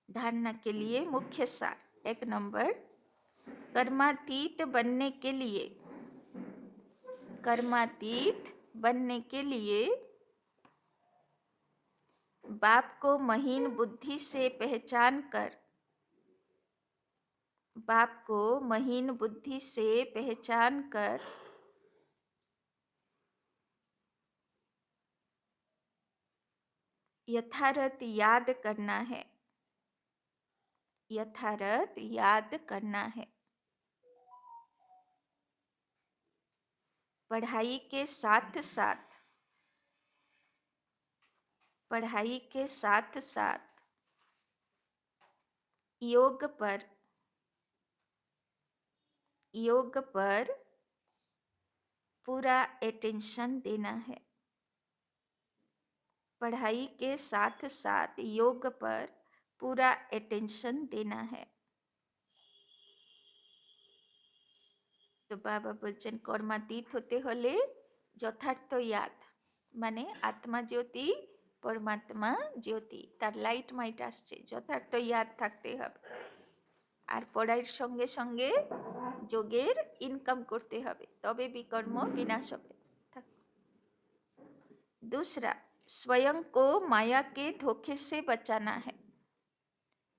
धारणा के लिए मुख्य सार, 1 नंबर, कर्मातीत बनने के लिए, कर्मातीत बनने के लिए बाप को महीन बुद्धि से पहचान कर, बाप को महीन बुद्धि से पहचान कर यथार्थ याद करना है, यथार्थ याद करना है। पढ़ाई के साथ साथ, पढ़ाई के साथ साथ योग पर पूरा अटेंशन देना है। पढ़ाई के साथ साथ योग पर पूरा अटेंशन देना है। तो बाबा बोलছেন কর্মাতীত হতে হলে যথার্থ ইয়াদ মানে আত্মা জ্যোতি পরমাত্মা জ্যোতি তার লাইট মাইট আসছে, যথার্থ ইয়াদ থাকতে হবে। আর পড়ার সঙ্গে সঙ্গে যোগের ইনকাম করতে হবে, তবে বিকর্ম বিনাশ হবে। दूसरा, स्वयं को माया के धोखे से बचाना है।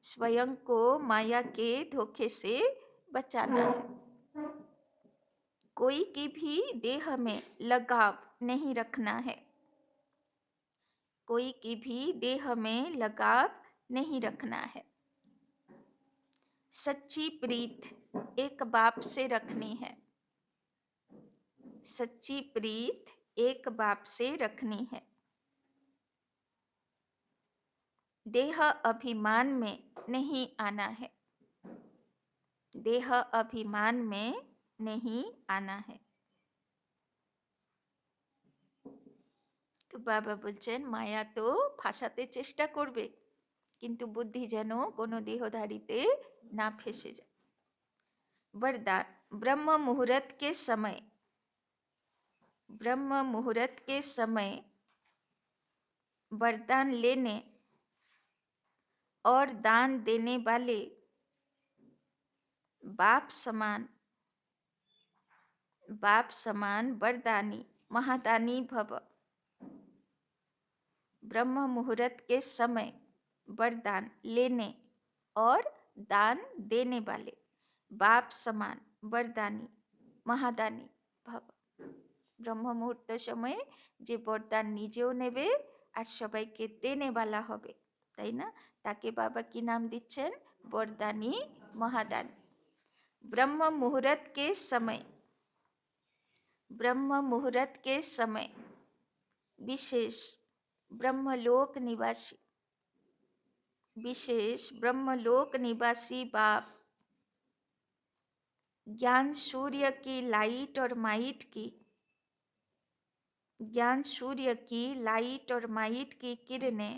स्वयं को माया के धोखे से बचाना है। कोई की भी देह में लगाव नहीं रखना है। कोई की भी देह में लगाव नहीं रखना है। सच्ची प्रीत एक बाप से रखनी है। सच्ची प्रीत एक बाप से रखनी है। देह अभिमान में नहीं आना है। देह अभिमान में नहीं आना है। তো বাবা বলছেন মায়া তো ফাঁসাতে চেষ্টা করবে, কিন্তু বুদ্ধি যেন কোনো দেহধারীতে না ফেসে যায়। वरदान, ब्रह्म मुहूर्त के समय वरदान लेने और दान देने वाले बाप समान वरदानी महादानी भव। ब्रह्म मुहूर्त के समय वरदान लेने और दान देने वाले बाप समान वरदानी महादानी भव। ब्रह्म मुहूर्त समय যে বরদান নিজেও নেবে আর সবাইকে দেনেওয়ালা হবে, তাই না? তাকে বাবা কি নাম দিচ্ছেন? বরদানী महादानी। ब्रह्म मुहूर्त के समय विशेष ब्रह्मलोक निवासी बाप ज्ञान सूर्य की लाइट और माइट की किरणें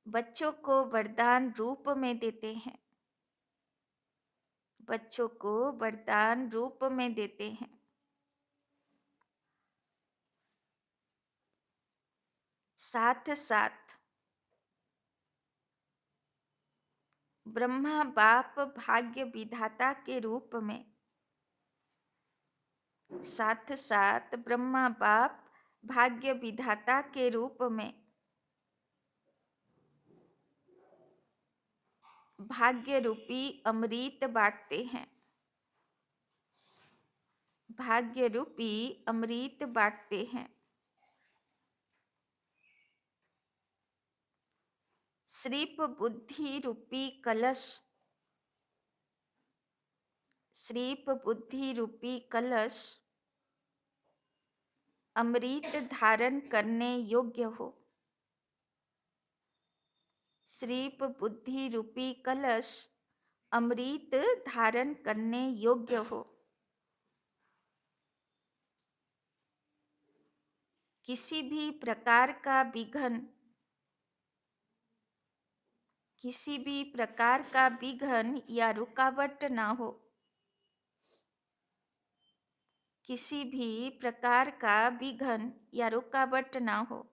बच्चों को वरदान रूप में देते हैं। बच्चों को वरदान रूप में देते हैं। साथ साथ ब्रह्मा बाप भाग्य विधाता के रूप में भाग्य रूपी अमृत बांटते हैं। भाग्य रूपी अमृत बांटते हैं। श्रीप बुद्धि रूपी कलश अमृत धारण करने योग्य हो। श्रीप बुद्धि रूपी कलश अमृत धारण करने योग्य हो। किसी भी प्रकार का विघ्न या रुकावट ना हो। किसी भी प्रकार का विघ्न या रुकावट ना हो,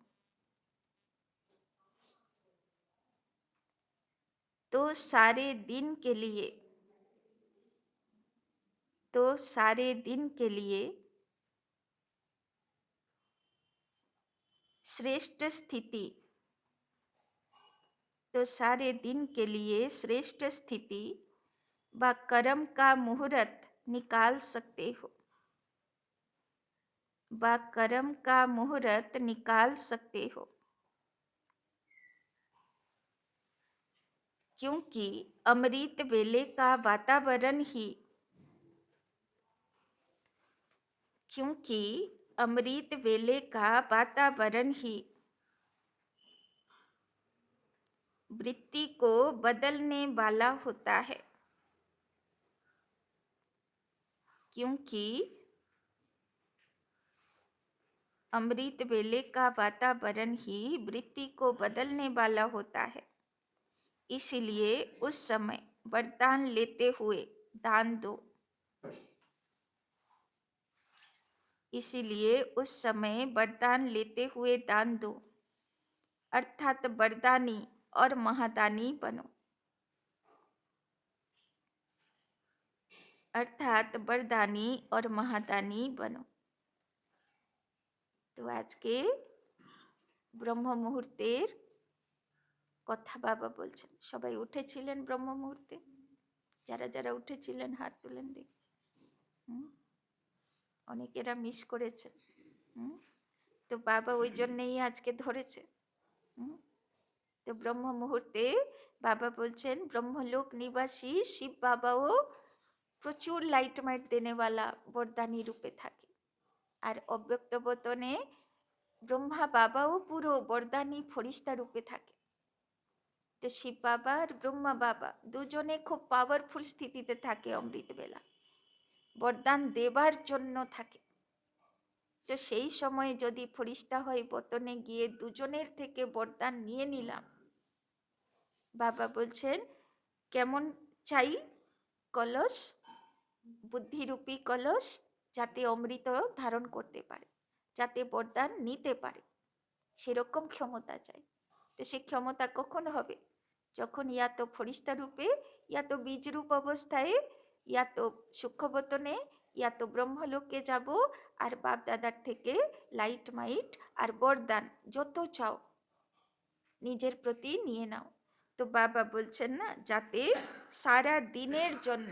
तो सारे दिन के लिए श्रेष्ठ स्थिति व कर्म का मुहूर्त निकाल सकते हो। क्योंकि अमृत वेले का वातावरण ही अमृत वेले का वातावरण ही वृत्ति को बदलने वाला होता है, क्योंकि अमृत वेले का वातावरण ही वृत्ति को बदलने वाला होता है। इसलिए उस समय वरदान लेते हुए दान दो। इसीलिए उस समय वरदान लेते हुए दान दो, अर्थात वरदानी और महादानी बनो। अर्थात वरदानी और महादानी बनो। तो आज के ব্রহ্ম মুহূর্তের কথা বাবা বলছেন। সবাই উঠেছিলেন ব্রহ্ম মুহূর্তে? যারা যারা উঠেছিলেন হাত তুলেন দেখি। অনেকেরা মিস করেছেন। তো বাবা ওই জন্যই আজকে ধরেছে। তো ব্রহ্ম মুহূর্তে বাবা বলছেন ব্রহ্মলোক নিবাসী শিব বাবাও প্রচুর লাইট মাইট দেনেওয়ালা বরদানি রূপে থাকে। আর অব্যক্ত বতনে ব্রহ্মা বাবাও পুরো বরদানি ফরিস্তা রূপে থাকে। তো শিব বাবা আর ব্রহ্মা বাবা দুজনে খুব পাওয়ারফুল স্থিতিতে থাকে অমৃতবেলা, বরদান দেবার জন্য থাকে। তো সেই সময়ে যদি ফরিস্তা হয় বতনে গিয়ে দুজনের থেকে বরদান নিয়ে নিলাম, বাবা বলছেন কেমন চাই কলস, বুদ্ধিরূপী কলস, যাতে অমৃত ধারণ করতে পারে, যাতে বরদান নিতে পারে, সেরকম ক্ষমতা চাই। তো সে ক্ষমতা কখন হবে? যখন ইয়া তো ফরিস্তা রূপে, ইয়া তো বীজরূপ অবস্থায়, ইয়া তো সূক্ষ্মবতনে, ইয়া তো ব্রহ্মলোকে যাব, আর বাপ দাদার থেকে লাইট মাইট আর বরদান যত চাও নিজের প্রতি নিয়ে নাও। তো বাবা বলছেন না, যাতে সারা দিনের জন্য,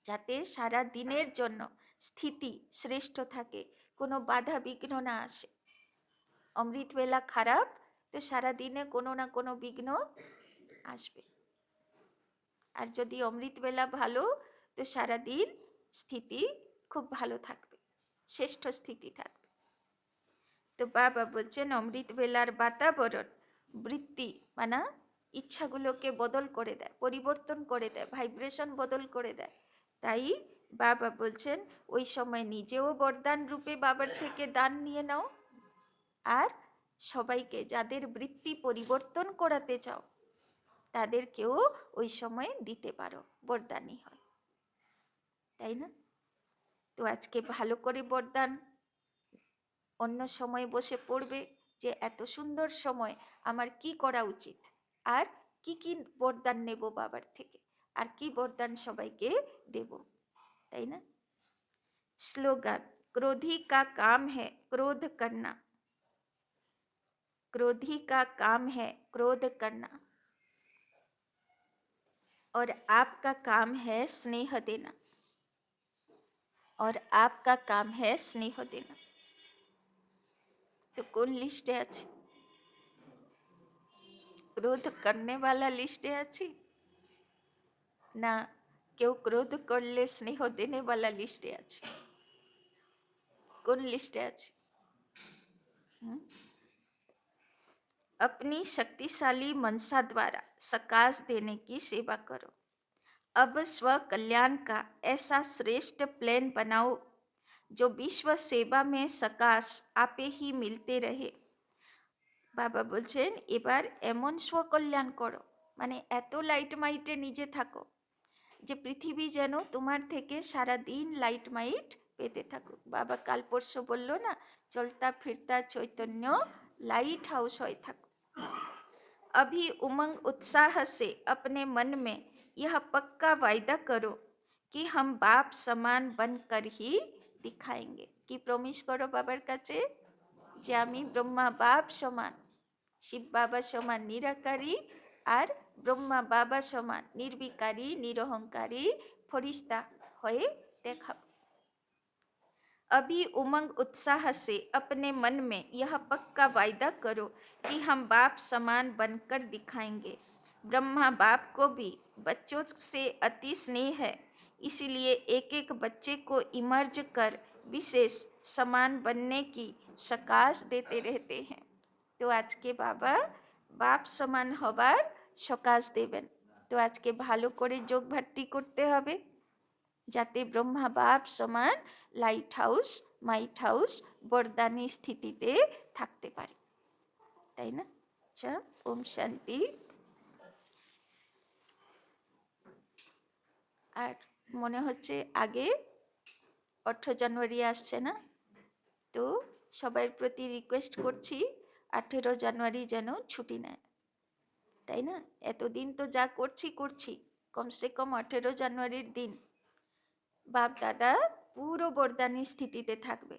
যাতে সারা দিনের জন্য স্থিতি শ্রেষ্ঠ থাকে, কোনো বাধা বিঘ্ন না আসে। অমৃতবেলা খারাপ তো সারা দিনে কোনো না কোনো বিঘ্ন আসবে, আর যদি অমৃতবেলা ভালো তো সারাদিন স্থিতি খুব ভালো থাকবে, শ্রেষ্ঠ স্থিতি থাকবে। তো বাবা বলছেন অমৃতবেলার বাতাবরণ বৃত্তি মানে ইচ্ছাগুলোকে বদল করে দেয়, পরিবর্তন করে দেয়, ভাইব্রেশন বদল করে দেয়। তাই বাবা বলছেন ওই সময় নিজেও বরদান রূপে বাবার থেকে দান নিয়ে নাও, আর সবাইকে যাদের বৃত্তি পরিবর্তন করাতে চাও তাদেরকেও ওই সময় দিতে পারো, বরদানি হয়, তাই না? তো আজকে ভালো করে বরদান অন্য সময় বসে পড়বে যে এত সুন্দর সময় আমার কি করা উচিত, আর কি কি বরদান নেব বাবার থেকে, আর কি বরদান সবাইকে দেব, তাই না? স্লোগান, क्रोधी का काम है क्रोध करना, क्रोधी का काम है क्रोध करना, और आपका काम है स्नेह देना, और आपका काम है स्नेह देना। तो कौन लिस्टे আছে? क्रोध करने वाला लिस्टे আছে ना কেউ ক্রোধ করলে স্নেহ देने वाला লিস্টে আছে? কোন লিস্টে আছে? अपनी शक्तिशाली मनसा द्वारा सकाश देने की सेवा करो। अब स्व कल्याण का ऐसा श्रेष्ठ प्लान बनाओ जो विश्व सेवा में सकाश आपे ही मिलते रहे। বাবা বলছেন এবার এমন স্বকল্যাণ করো, মানে এত লাইট মাইটে নিজে থাকো যে পৃথিবী যেন তোমার থেকে সারা দিন লাইট মাইট পেতে থাকুক। বাবা কাল পরশু বলল না, চলতা ফিরতা চৈতন্য लाइट हाउस হয়ে থাকো। अभी उमंग उत्साह से अपने मन में यह पक्का वायदा करो कि हम बाप समान बनकर ही दिखाएंगे। कि प्रमिस करो बाবার কাছে যে আমি ব্রহ্মা বাপ সমান, শিব বাবা সমান নিরাকারী, আর ব্রহ্মা বাবা সমান নির্বিকারী নিরহংকারী ফরিস্তা হয়ে দেখাবো। अभी उमंग उत्साह से अपने मन में यह पक्का वायदा करो कि हम बाप समान बनकर दिखाएंगे। ब्रह्मा बाप को भी बच्चों से अति स्नेह है, इसलिए एक एक बच्चे को इमर्ज कर विशेष समान बनने की सकाश देते रहते हैं। তো আজকে বাবা বাপ সমান হবার সকাশ দেবেন। তো আজকে ভালো করে যোগ ভাট্টি করতে হবে যাতে ব্রহ্মা বাপ সমান লাইট হাউস মাইট হাউস বরদানি স্থিতিতে থাকতে পারে, তাই না? আচ্ছা, ওম শান্তি। আর মনে হচ্ছে আগে 18 জানুয়ারি আসছে না, তো সবার প্রতি রিকোয়েস্ট করছি 18 জানুয়ারি যেন ছুটি নেয়, তাই না? এতদিন তো যা করছি করছি, কমসে কম 18 জানুয়ারির দিন বাপ দাদা পুরো বরদানি স্থিতিতে থাকবে,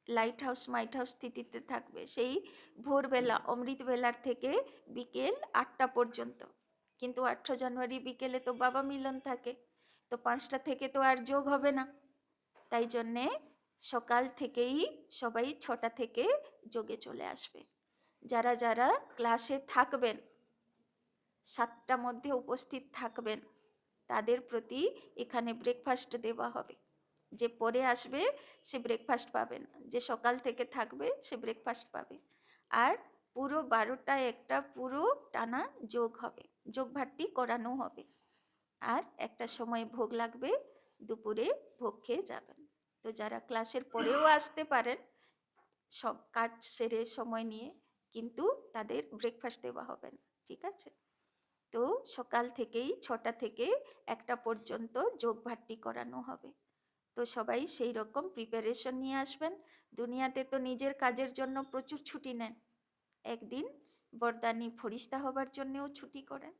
লাইট হাউস মাইট হাউস স্থিতিতে থাকবে, সেই ভোরবেলা অমৃত বেলার থেকে বিকেল 8টা পর্যন্ত। কিন্তু 18 জানুয়ারি বিকেলে তো বাবা মিলন থাকে, তো 5টা থেকে তো আর যোগ হবে না, তাই জন্যে সকাল থেকেই সবাই 6টা থেকে যোগে চলে আসবে। যারা যারা ক্লাসে থাকবেন 7টার মধ্যে উপস্থিত থাকবেন, তাদের প্রতি এখানে ব্রেকফাস্ট দেওয়া হবে। যে পরে আসবে সে ব্রেকফাস্ট পাবে না, যে সকাল থেকে থাকবে সে ব্রেকফাস্ট পাবে। আর পুরো 12টা একটা পুরো টানা যোগ হবে, যোগ ভাট্টি করানো হবে। আর একটা সময় ভোগ লাগবে, দুপুরে ভোগ খেয়ে যাবেন। তো যারা ক্লাসের পরেও আসতে পারেন সব কাজ সেরে সময় নিয়ে, কিন্তু তাদের ব্রেকফাস্ট দেওয়া হবে না, ঠিক আছে? তো সকাল থেকেই 6টা থেকে 1টা পর্যন্ত যোগ ভাট্টি করানো হবে। তো সবাই সেই রকম প্রিপারেশন নিয়ে আসবেন। দুনিয়াতে তো নিজের কাজের জন্য প্রচুর ছুটি নেন, একদিন বরদানি ফরিস্তা হবার জন্যও ছুটি করেন,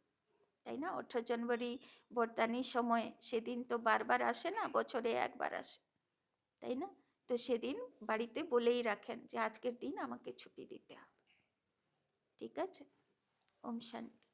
তাই না? 18 জানুয়ারি বরদানির সময়, সেদিন তো বারবার আসে না, বছরে একবার আসে, তাই না? তো সেদিন বাড়িতে বলেই রাখেন যে আজকের দিন আমাকে ছুটি দিতে হবে, ঠিক আছে? ওম শান্তি।